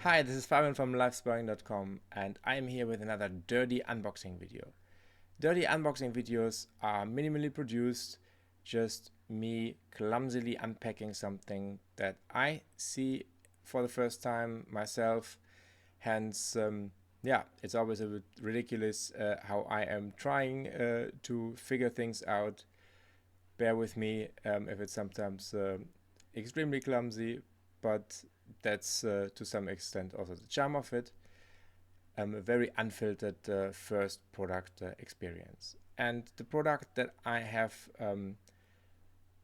Hi, this is Fabian from Life-Sparring.com and I'm here with another dirty unboxing video. Dirty unboxing videos are minimally produced, just me clumsily unpacking something that I see for the first time myself. Hence, it's always a bit ridiculous how I am trying to figure things out. Bear with me if it's sometimes extremely clumsy, but that's to some extent also the charm of it. A very unfiltered first product experience. And the product that I have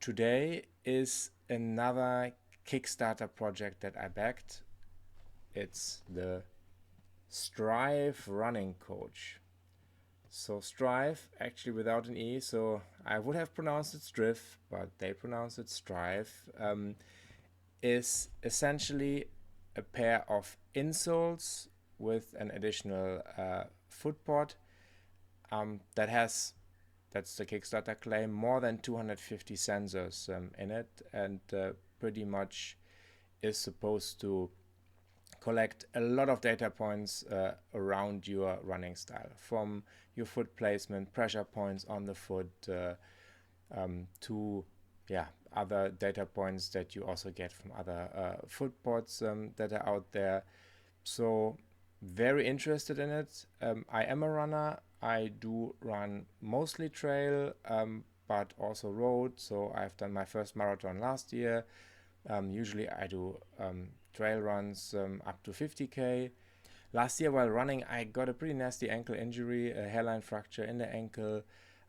today is another Kickstarter project that I backed. It's the Striv running coach. So Striv, actually without an E, so I would have pronounced it Striv, but they pronounce it Striv, is essentially a pair of insoles with an additional foot pod that's the Kickstarter claim, more than 250 sensors in it, and pretty much is supposed to collect a lot of data points around your running style, from your foot placement, pressure points on the foot, to other data points that you also get from other foot pods that are out there. So very interested in it. I am a runner. I do run mostly trail, but also road. So I've done my first marathon last year. Usually I do trail runs up to 50k. Last year while running, I got a pretty nasty ankle injury, a hairline fracture in the ankle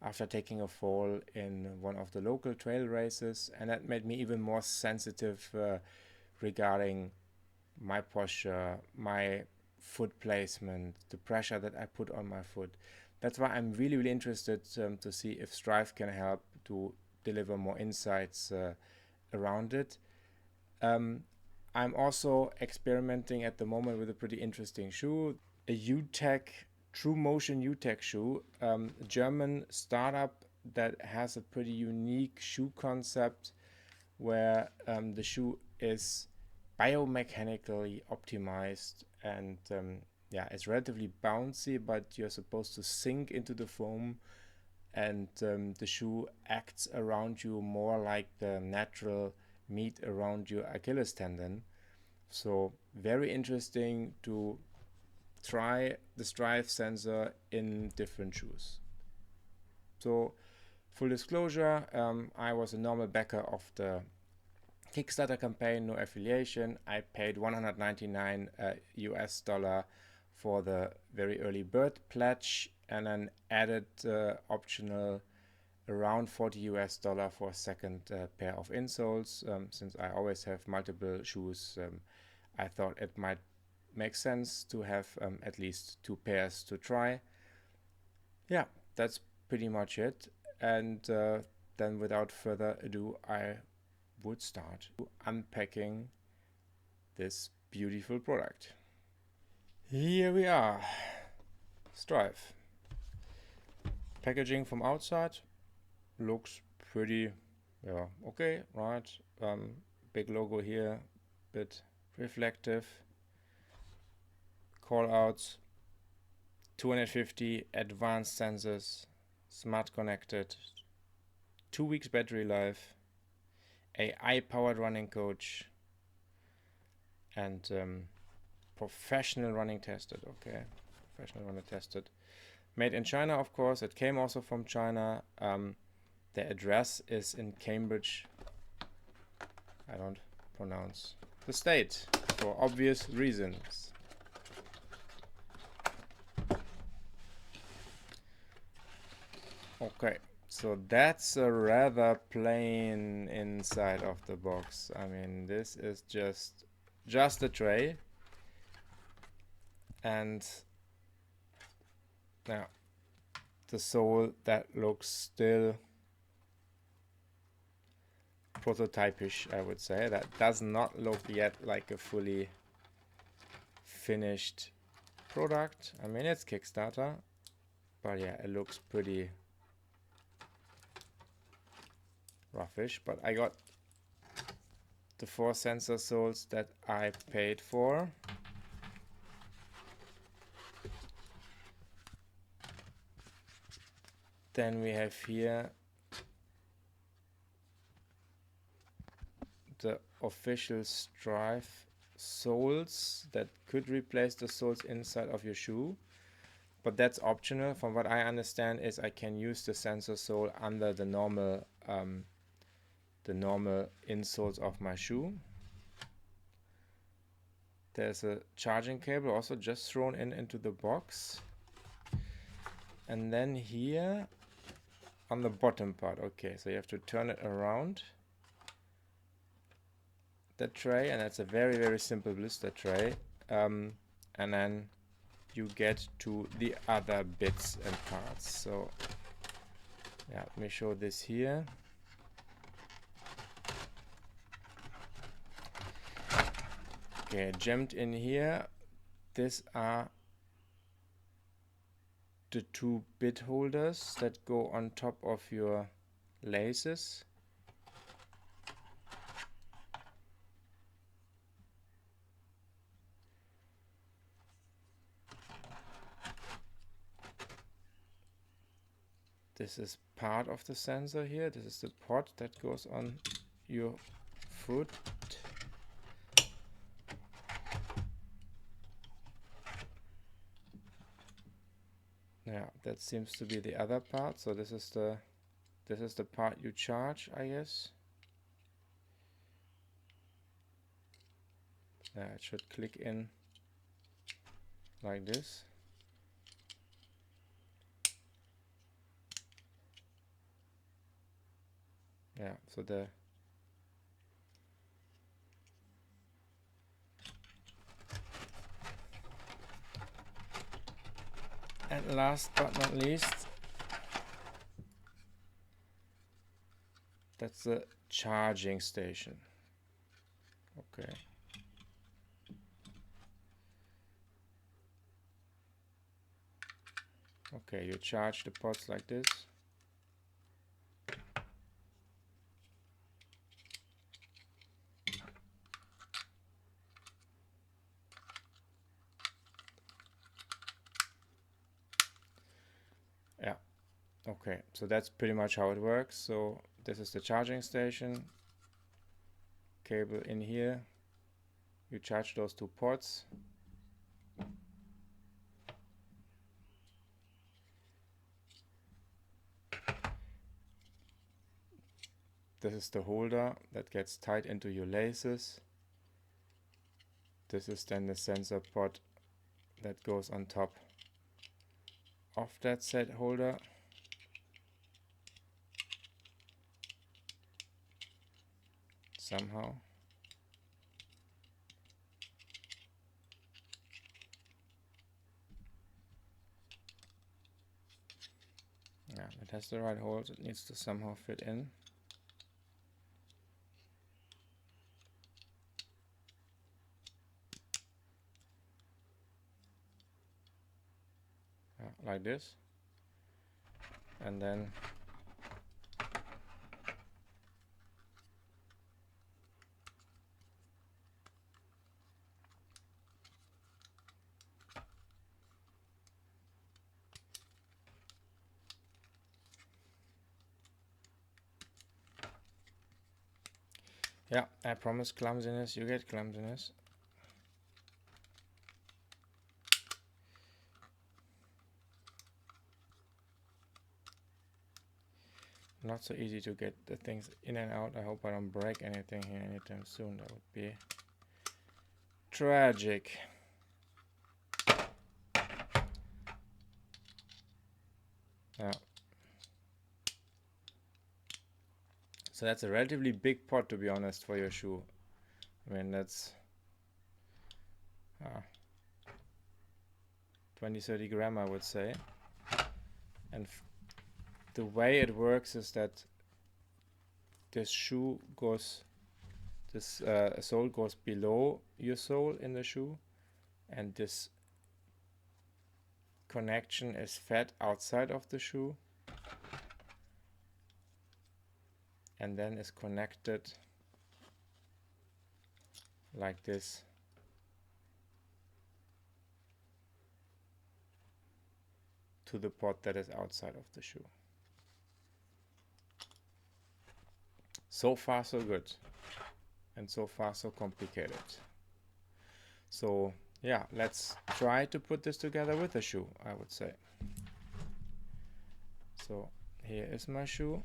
after taking a fall in one of the local trail races, and that made me even more sensitive regarding my posture, my foot placement, the pressure that I put on my foot. That's why I'm really interested to see if Striv can help to deliver more insights around it. I'm also experimenting at the moment with a pretty interesting shoe, a U-Tech True Motion U-Tech shoe, a German startup that has a pretty unique shoe concept where the shoe is biomechanically optimized and it's relatively bouncy, but you're supposed to sink into the foam, and the shoe acts around you more like the natural meat around your Achilles tendon. So very interesting to try the Striv sensor in different shoes. So full disclosure, I was a normal backer of the Kickstarter campaign, no affiliation. I paid $199 US for the very early bird pledge, and an added optional around $40 US for a second pair of insoles. Since I always have multiple shoes, I thought it might make sense to have at least two pairs to try. Yeah, that's pretty much it. And then without further ado, I would start unpacking this beautiful product. Here we are. Striv. Packaging from outside looks pretty okay, right? Big logo here, bit reflective. Call outs: 250 advanced sensors, smart connected, 2 weeks battery life, AI powered running coach, and professional running tested. Okay, professional running tested. Made in China, of course. It came also from China. The address is in Cambridge. I don't pronounce the state for obvious reasons. Okay, so that's a rather plain inside of the box. I mean, this is just a tray, and now the sole that looks still prototypish, I would say. That does not look yet like a fully finished product. I mean, it's Kickstarter, but yeah, it looks pretty roughish. But I got the 4 sensor soles that I paid for. Then we have here the official Striv soles that could replace the soles inside of your shoe, but that's optional. From what I understand is I can use the sensor sole under the normal insoles of my shoe. There's a charging cable also just thrown into the box. And then here on the bottom part, okay, so you have to turn it around the tray, and it's a very, very simple blister tray. And then you get to the other bits and parts. So yeah, let me show this here. Okay, jammed in here, these are the 2 bit holders that go on top of your laces. This is part of the sensor here. This is the pod that goes on your foot. Yeah, that seems to be the other part. So this is the part you charge, I guess. Yeah, it should click in like this. Yeah, so and last but not least, that's the charging station. Okay. Okay, you charge the pods like this. Yeah, okay, so that's pretty much how it works. So this is the charging station, cable in here, you charge those 2 ports. This is the holder that gets tied into your laces. This is then the sensor pod that goes on top of that set holder. Somehow. Yeah, it has the right holes. It needs to somehow fit in. Like this. And then yeah, I promise clumsiness, you get clumsiness. Not so easy to get the things in and out. I hope I don't break anything here anytime soon. That would be tragic. Yeah. So that's a relatively big pot, to be honest, for your shoe. I mean, that's 20-30 gram, I would say. And the way it works is that this shoe goes, this sole goes below your sole in the shoe, and this connection is fed outside of the shoe and then is connected like this to the pod that is outside of the shoe. So far so good, and so far so complicated. So yeah, let's try to put this together with the shoe, I would say. So here is my shoe.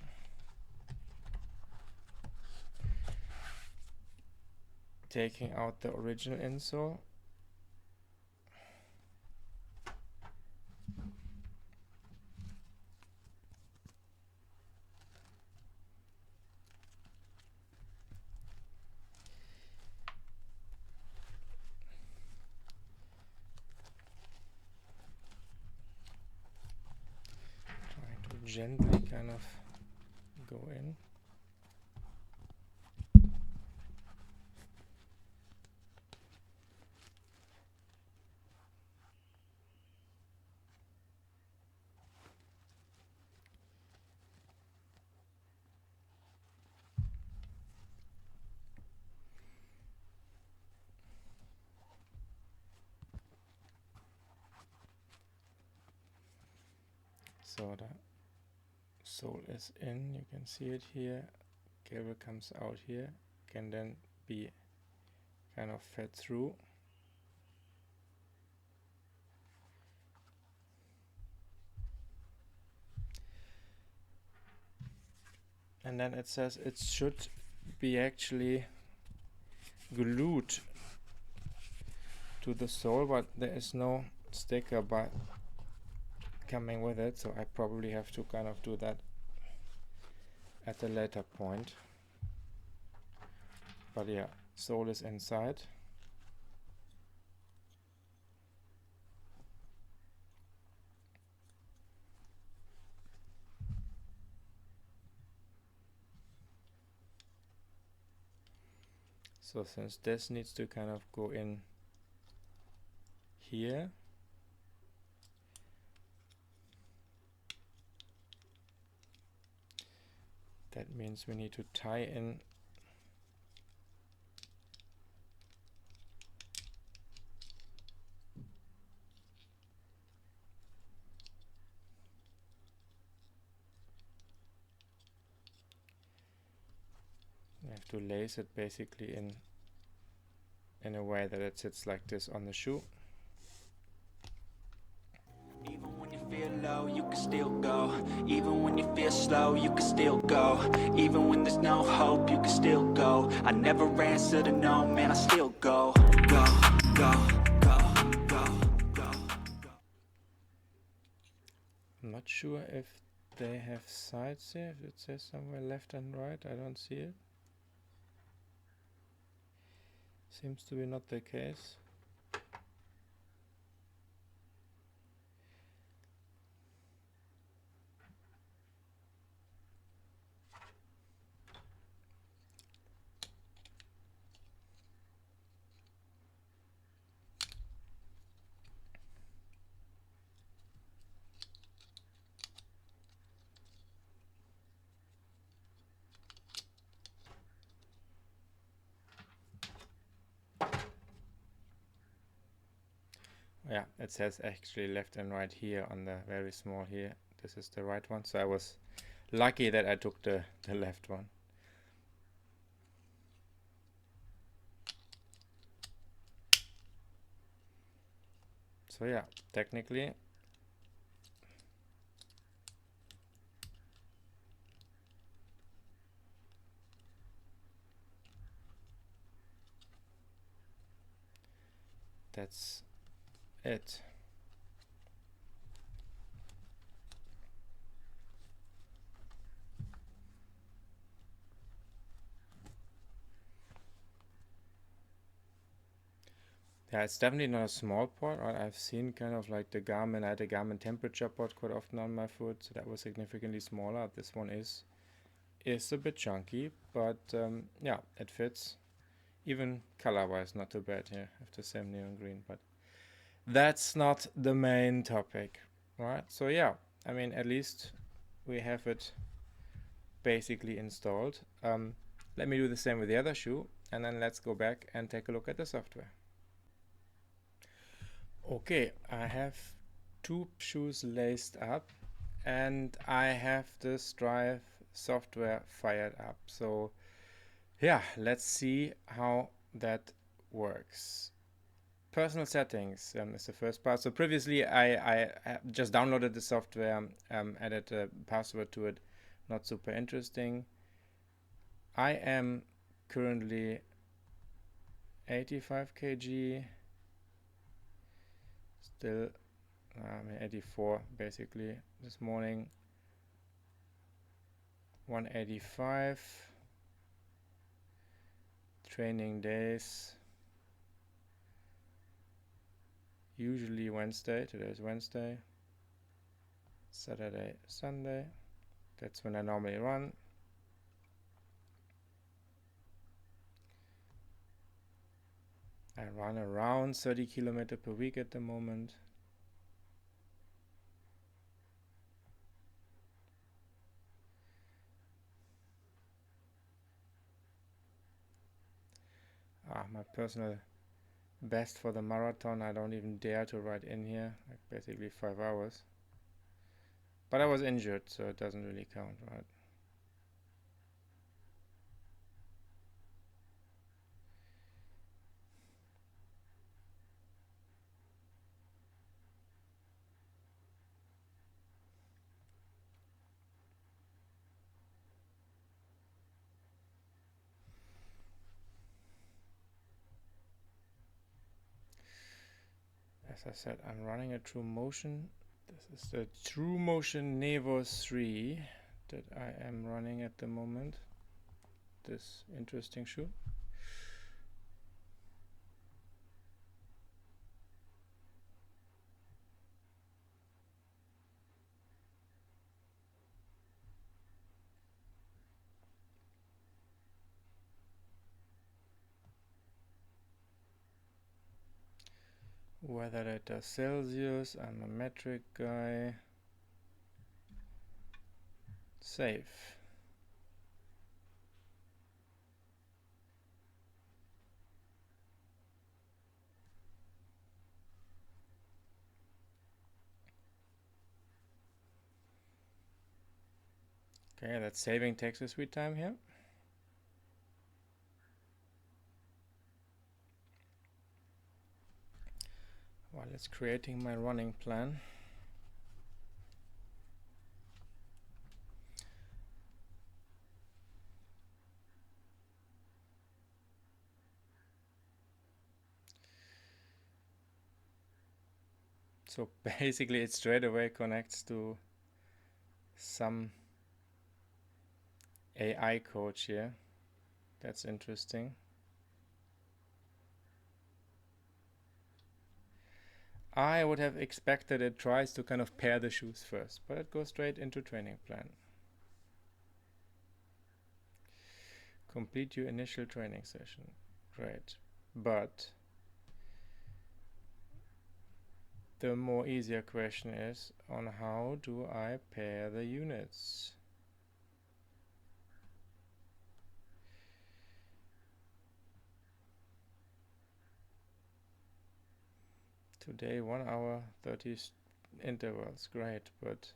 Taking out the original insole. Trying to gently kind of go in. So the sole is in, you can see it here. Cable comes out here, can then be kind of fed through. And then it says it should be actually glued to the sole, but there is no sticker but coming with it, so I probably have to kind of do that at a later point. But yeah, sole is inside. So since this needs to kind of go in here, that means we need to tie in we have to lace it basically in a way that it sits like this on the shoe. Even when you feel low, you can still go. Even when you feel slow, you can still go. Even when there's no hope, you can still go. I never answer to no, man, I still go. Go, go, go, go, go, go. I'm not sure if they have sides here, if it says somewhere left and right, I don't see it. Seems to be not the case. Yeah, it says actually left and right here on the very small here. This is the right one, so I was lucky that I took the left one. So yeah, technically that's it. Yeah, it's definitely not a small port. Right? I've seen kind of like the Garmin, I had a Garmin temperature port quite often on my foot, so that was significantly smaller. This one is a bit chunky, but yeah, it fits. Even color-wise, not too bad here. I have the same neon green, but that's not the main topic, right? So yeah, I mean, at least we have it basically installed. Let me do the same with the other shoe, and then let's go back and take a look at the software. Okay, I have two shoes laced up, and I have the Striv software fired up. So Yeah, let's see how that works. Personal settings is the first part. So previously I just downloaded the software, added a password to it. Not super interesting. I am currently 85 kg, still 84 basically this morning, 185, training days, usually Wednesday, today is Wednesday, Saturday, Sunday, that's when I normally run. I run around 30 kilometers per week at the moment. My personal best for the marathon, I don't even dare to write in here, like basically 5 hours. But I was injured, so it doesn't really count, right? As I said, I'm running a True Motion. This is the True Motion Nevo 3 that I am running at the moment. This interesting shoe. Weather data Celsius, I'm a metric guy. Save. Okay, that's saving takes a sweet time here. While it's creating my running plan. So basically it straight away connects to some AI coach here. That's interesting. I would have expected it tries to kind of pair the shoes first, but it goes straight into training plan. Complete your initial training session. Great. But the more easier question is on how do I pair the units? Today 1 hour 30 intervals, great, but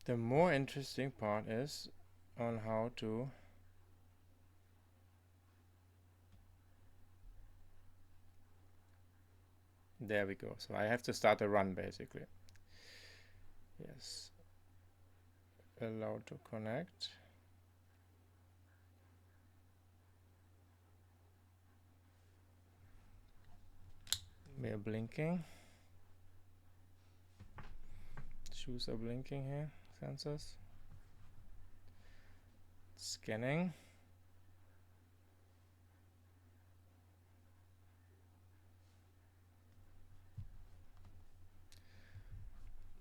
the more interesting part is on how to there we go. So I have to start a run basically. Yes. Allow to connect. We're blinking. Shoes are blinking here. Sensors. Scanning.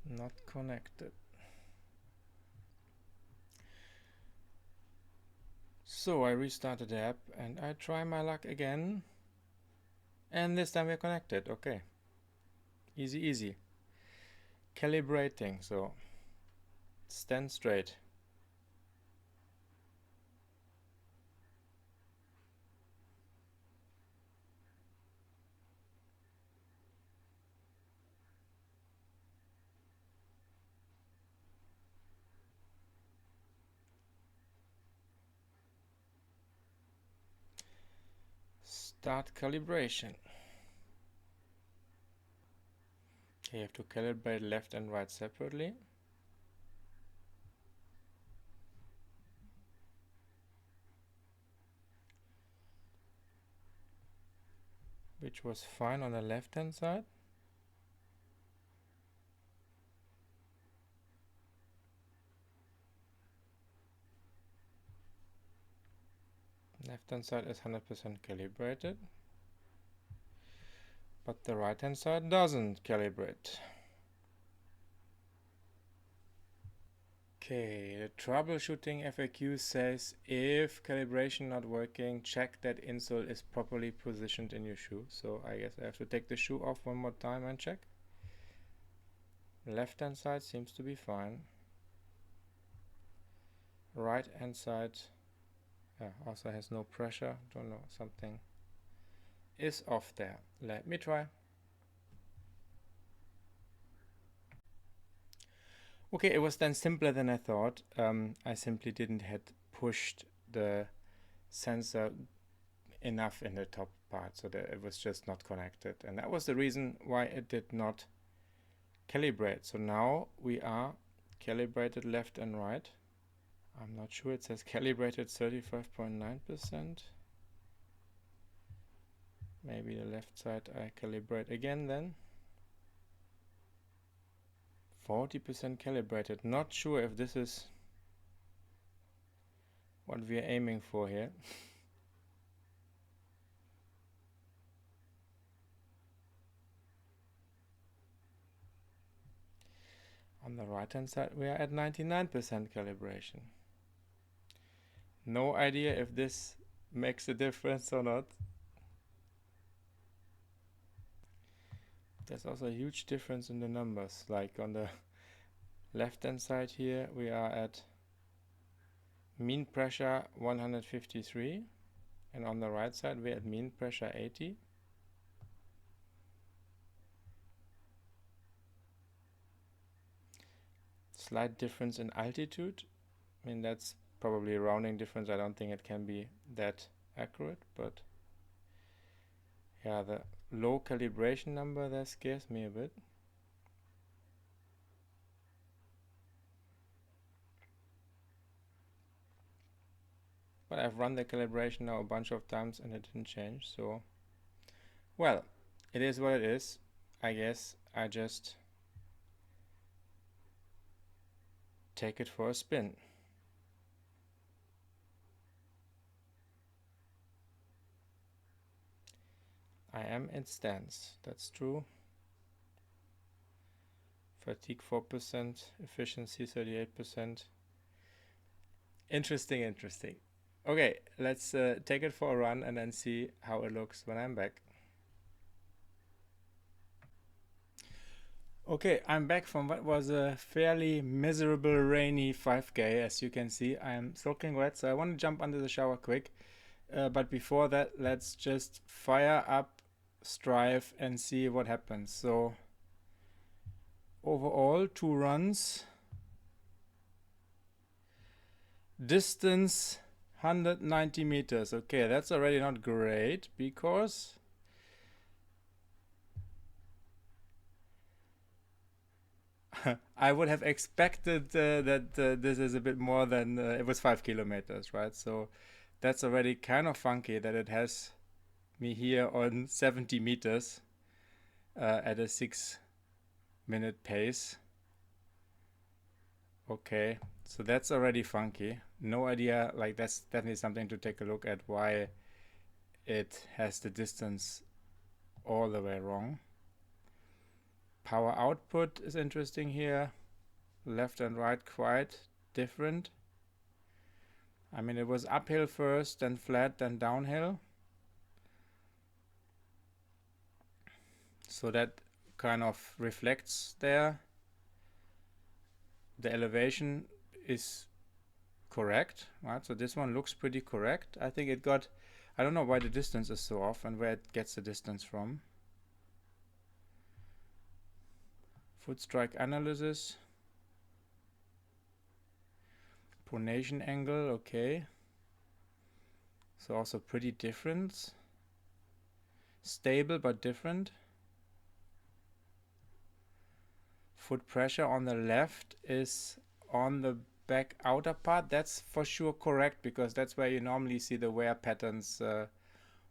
Not connected. So I restarted the app and I try my luck again. And this time we're connected. Okay. Easy, easy. Calibrating. So stand straight. Start calibration. You have to calibrate left and right separately. Which was fine on the left hand side. Left hand side is 100% calibrated, but the right hand side doesn't calibrate. Okay, the troubleshooting FAQ says if calibration not working, check that insole is properly positioned in your shoe. So I guess I have to take the shoe off one more time and check. Left hand side seems to be fine. Right hand side also has no pressure. Don't know, something is off there. Let me try. Okay, it was then simpler than I thought. I simply didn't had pushed the sensor enough in the top part, so that it was just not connected, and that was the reason why it did not calibrate. So now we are calibrated left and right. I'm not sure, it says calibrated 35.9%. Maybe the left side I calibrate again then. 40% calibrated. Not sure if this is what we are aiming for here. On the right hand side we are at 99% calibration. No idea if this makes a difference or not. There's also a huge difference in the numbers. Like on the left hand side here we are at mean pressure 153, and on the right side we're at mean pressure 80. Slight difference in altitude. I mean, that's probably a rounding difference. I don't think it can be that accurate, but yeah, the low calibration number there scares me a bit. But I've run the calibration now a bunch of times and it didn't change, so well, it is what it is. I guess I just take it for a spin. I am in stance, that's true. Fatigue 4%, efficiency 38%. Interesting. Okay, let's take it for a run and then see how it looks when I'm back. Okay, I'm back from what was a fairly miserable rainy 5K. As you can see, I'm soaking wet, so I want to jump under the shower quick. But before that, let's just fire up Striv and see what happens. So overall, 2 runs. Distance 190 meters. Okay, that's already not great because I would have expected that this is a bit more than it was 5 kilometers, right? So that's already kind of funky that it has me here on 70 meters at a 6-minute pace. Okay, so that's already funky. No idea, like that's definitely something to take a look at, why it has the distance all the way wrong. Power output is interesting here. Left and right quite different. I mean, it was uphill first, then flat, then downhill. So that kind of reflects there. The elevation is correct, right? So this one looks pretty correct. I think it got, I don't know why the distance is so off and where it gets the distance from. Foot strike analysis. Pronation angle, okay. So also pretty different. stable but different. Foot pressure on the left is on the back outer part. That's for sure correct, because that's where you normally see the wear patterns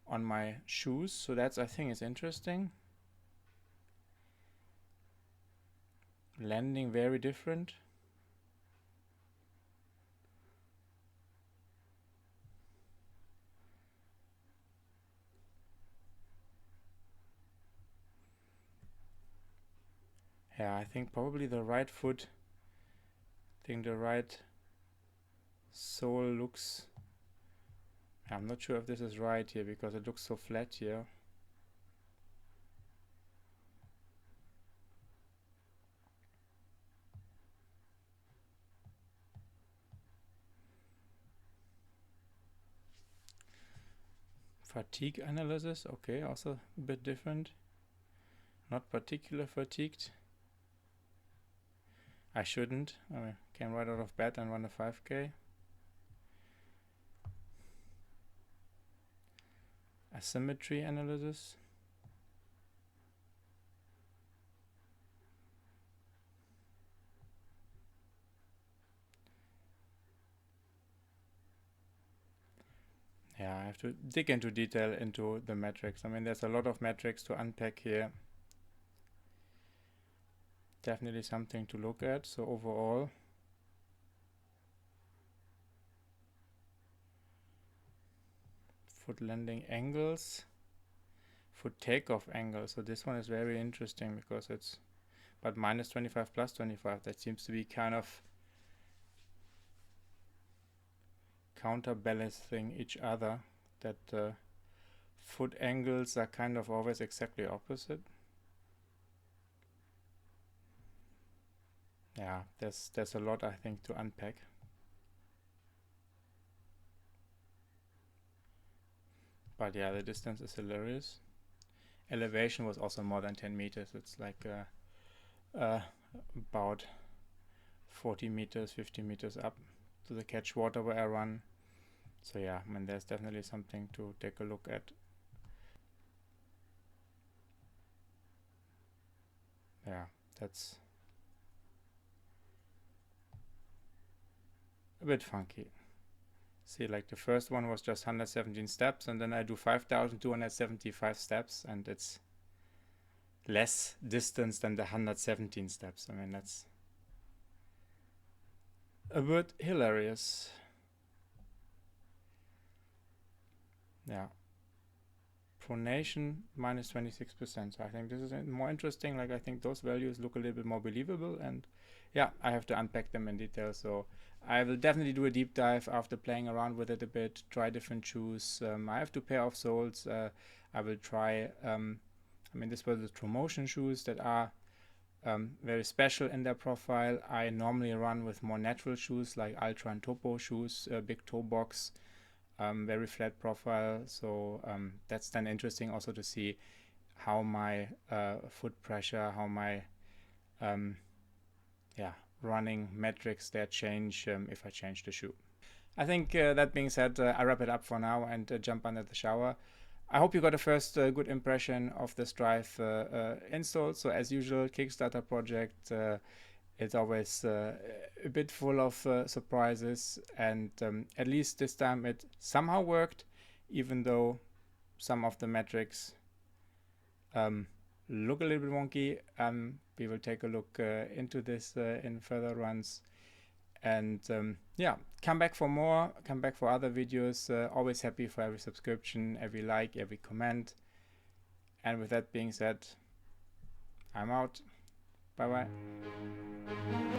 on my shoes. So that's, I think, is interesting. Landing very different. Yeah, I think probably the right foot, I think the right sole looks, I'm not sure if this is right here because it looks so flat here. Fatigue analysis, okay, also a bit different. Not particular fatigued. I shouldn't. I came right out of bed and run a 5K. Asymmetry analysis. Yeah, I have to dig into detail into the metrics. I mean, there's a lot of metrics to unpack here. Definitely something to look at. So overall, foot landing angles, foot takeoff angles. So this one is very interesting because it's, but minus 25 plus 25, that seems to be kind of counterbalancing each other, that foot angles are kind of always exactly opposite. Yeah, there's a lot, I think, to unpack. But yeah, the distance is hilarious. Elevation was also more than 10 meters. It's like about 40 meters, 50 meters up to the catch water where I run. So yeah, I mean, there's definitely something to take a look at. Yeah, that's a bit funky. See, like the first one was just 117 steps, and then I do 5,275 steps, and it's less distance than the 117 steps. I mean, that's a bit hilarious. Yeah. Pronation minus 26%. So I think this is more interesting. Like, I think those values look a little bit more believable, and yeah, I have to unpack them in detail. So I will definitely do a deep dive after playing around with it a bit, try different shoes. I have 2 pair of soles. I will try, I mean, this was the Promotion shoes that are very special in their profile. I normally run with more natural shoes like Ultra and Topo shoes, big toe box, very flat profile. So that's then interesting also to see how my foot pressure, how my running metrics there change if I change the shoe. I think that being said, I wrap it up for now and jump under the shower. I hope you got a first good impression of the Striv install. So as usual, Kickstarter project, it's always a bit full of surprises, and at least this time it somehow worked, even though some of the metrics look a little bit wonky. We will take a look into this in further runs. And yeah, come back for more, come back for other videos. Always happy for every subscription, every like, every comment. And with that being said, I'm out. Bye bye.